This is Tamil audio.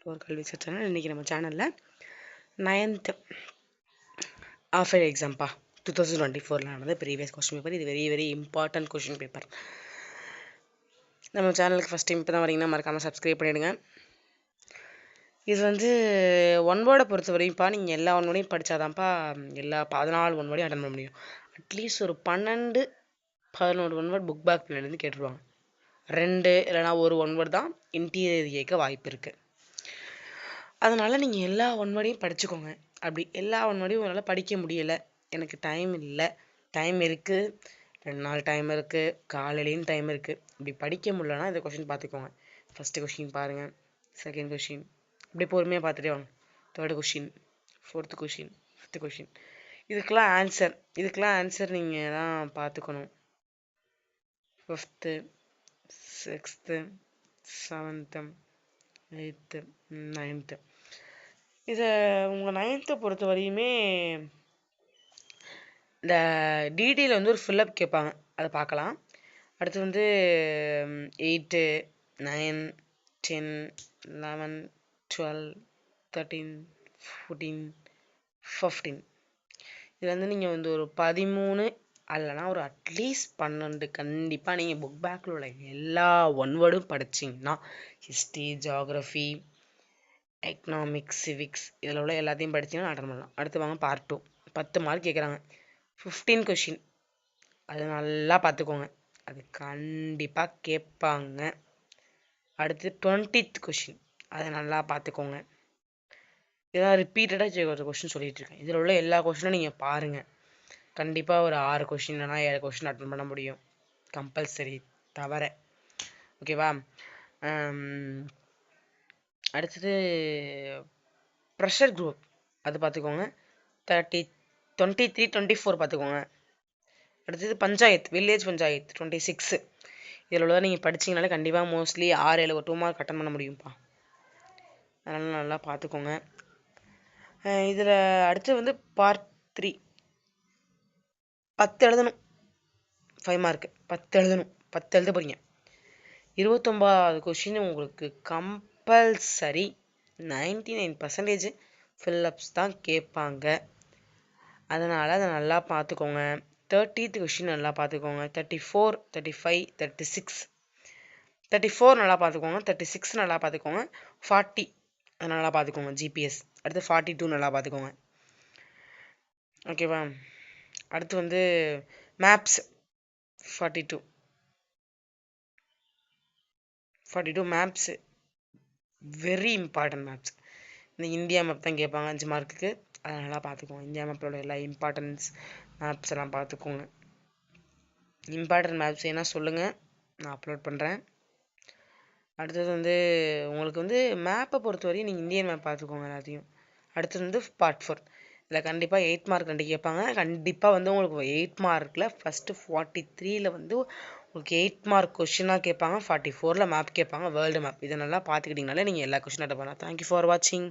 ஒரு கல்வி சேனல். இன்றைக்கி நம்ம சேனலில் 9th half year எக்ஸாம்ப்பா 2024 நடந்த ப்ரீவியஸ் கொஸ்டின் பேப்பர். இது வெரி இம்பார்ட்டன்ட் கொஸ்டின் பேப்பர். நம்ம சேனலுக்கு ஃபஸ்ட் டைம் இப்போ தான் வரீங்கன்னா மறக்காமல் சப்ஸ்கிரைப் பண்ணிவிடுங்க. இது வந்து ஒன் வேர்டை பொறுத்த வரையும்ப்பா நீங்கள் எல்லா ஒன் வேர்டையும் படித்தாதான்ப்பா எல்லா 14 ஒன் வேர்டையும் அட்டன் பண்ண முடியும். அட்லீஸ்ட் ஒரு 12-11 ஒன் வேர்ட் புக் பேக் பின்னாடி கேட்டுருவாங்க. 2 இல்லைனா ஒரு ஒன் வேர்ட் தான் இன்டீரியர் கேட்க வாய்ப்பு இருக்குது. அதனால் நீங்கள் எல்லா ஒன் வேர்டையும் படிச்சுக்கோங்க. அப்படி எல்லா ஒன் வேர்டையும் உங்களால் படிக்க முடியலை, எனக்கு டைம் இல்லை, டைம் இருக்குது, 2 நாள் டைம் இருக்குது, காலையிலையும் டைம் இருக்குது, இப்படி படிக்க முடியலன்னா இந்த கொஷின் பார்த்துக்கோங்க. ஃபஸ்ட்டு கொஷின் பாருங்கள், செகண்ட் கொஷின் இப்படி பொறுமையாக பார்த்துட்டே வாங்க. Third question, fourth question, fifth question, இதுக்கெல்லாம் ஆன்சர் நீங்கள் தான் பார்த்துக்கணும். 5th 6th 7th 8th 9th. இதை உங்கள் 9th பொறுத்த வரையுமே இந்த டிடியில் வந்து ஒரு ஃபில்லப் கேட்பாங்க, அதை பார்க்கலாம். அடுத்து வந்து 8 9 10 11 12 13 14 15. இதில் வந்து நீங்கள் வந்து ஒரு 13 அல்லனா ஒரு அட்லீஸ்ட் 12 கண்டிப்பாக நீங்கள் புக் பேக்கில் உள்ள எல்லா ஒன் வேர்டும் படிச்சிங்கன்னா ஹிஸ்ட்ரி, ஜியாகிரஃபி, எக்கனாமிக்ஸ், சிவிக்ஸ் இதில் உள்ள எல்லாத்தையும் படிச்சிங்கன்னா அட்டன் பண்ணலாம். அடுத்து வாங்க பார்ட் 2. 10 மார்க் கேட்குறாங்க, 15 கொஷின். அது நல்லா பார்த்துக்கோங்க, அது கண்டிப்பாக கேட்பாங்க. அடுத்து 20th கொஷின், அதை நல்லா பார்த்துக்கோங்க. இதெல்லாம் ரிப்பீட்டடாக ஒரு கொஷின் சொல்லிகிட்டு இருக்கேன். இதில் உள்ள எல்லா கொஷினும் நீங்கள் பாருங்கள். கண்டிப்பாக ஒரு 6 கொஷின் இல்லைனா 7 கொஷின் அட்டன் பண்ண முடியும், கம்பல்சரி தவிர. ஓகேவா? அடுத்தது ப்ரெஷர் குரூப், அது பார்த்துக்கோங்க. 23 24 பார்த்துக்கோங்க. அடுத்தது பஞ்சாயத்து, வில்லேஜ் பஞ்சாயத்து 26. இதில் உள்ளதை நீங்கள் படிச்சிங்கனாலே கண்டிப்பாக மோஸ்ட்லி 6-7 2 மார்க் அட்டன் பண்ண முடியும்ப்பா. அதனால் நல்லா பார்த்துக்கோங்க. இதில் அடுத்து வந்து பார்ட் 3 10 எழுதணும், 5 மார்க்கு 10 எழுதணும், 10 எழுத போகிறீங்க. 29வது கொஷின் உங்களுக்கு கம்பல்சரி 99% ஃபில்லப்ஸ் தான் கேட்பாங்க. அதனால் அதை நல்லா பார்த்துக்கோங்க. 30th கொஷின் நல்லா பார்த்துக்கோங்க. 34 35 36 34 நல்லா பார்த்துக்கோங்க, 36 நல்லா பார்த்துக்கோங்க, 40 அது நல்லா பார்த்துக்கோங்க ஜிபிஎஸ். அடுத்து 42 நல்லா பார்த்துக்கோங்க. ஓகேவா? அடுத்து வந்து maps 42 maps very important. Maps இந்த இந்தியா மேப் தான் கேட்பாங்க 5 மார்க்குக்கு, அதை நல்லா பார்த்துக்கோங்க. இந்தியா மேப்போட எல்லா இம்பார்ட்டன்ஸ் மேப்ஸ் எல்லாம் பார்த்துக்கோங்க. இம்பார்ட்டன்ட் மேப்ஸ் என்ன சொல்லுங்கள், நான் அப்லோட் பண்ணுறேன். அடுத்தது வந்து உங்களுக்கு வந்து மேப்பை பொறுத்தவரையும் நீங்கள் இந்தியன் மேப் பார்த்துக்கோங்க எல்லாத்தையும். அடுத்தது வந்து பார்ட் 4. இதில் கண்டிப்பாக 8 மார்க் கேட்பாங்க. கண்டிப்பாக வந்து உங்களுக்கு 8 மார்க்கில் ஃபஸ்ட்டு 43ல் வந்து உங்களுக்கு 8 மார்க் கொஷினாக கேட்பாங்க, 44ல் மேப் கேட்பாங்க, வேர்ல்டு மேப். இதை நல்லா பார்த்துக்கிட்டிங்கனாலே நீங்கள் எல்லா கொஷினும் அட்டன் பண்ணலாம். தேங்க்யூ ஃபார் வாட்சிங்.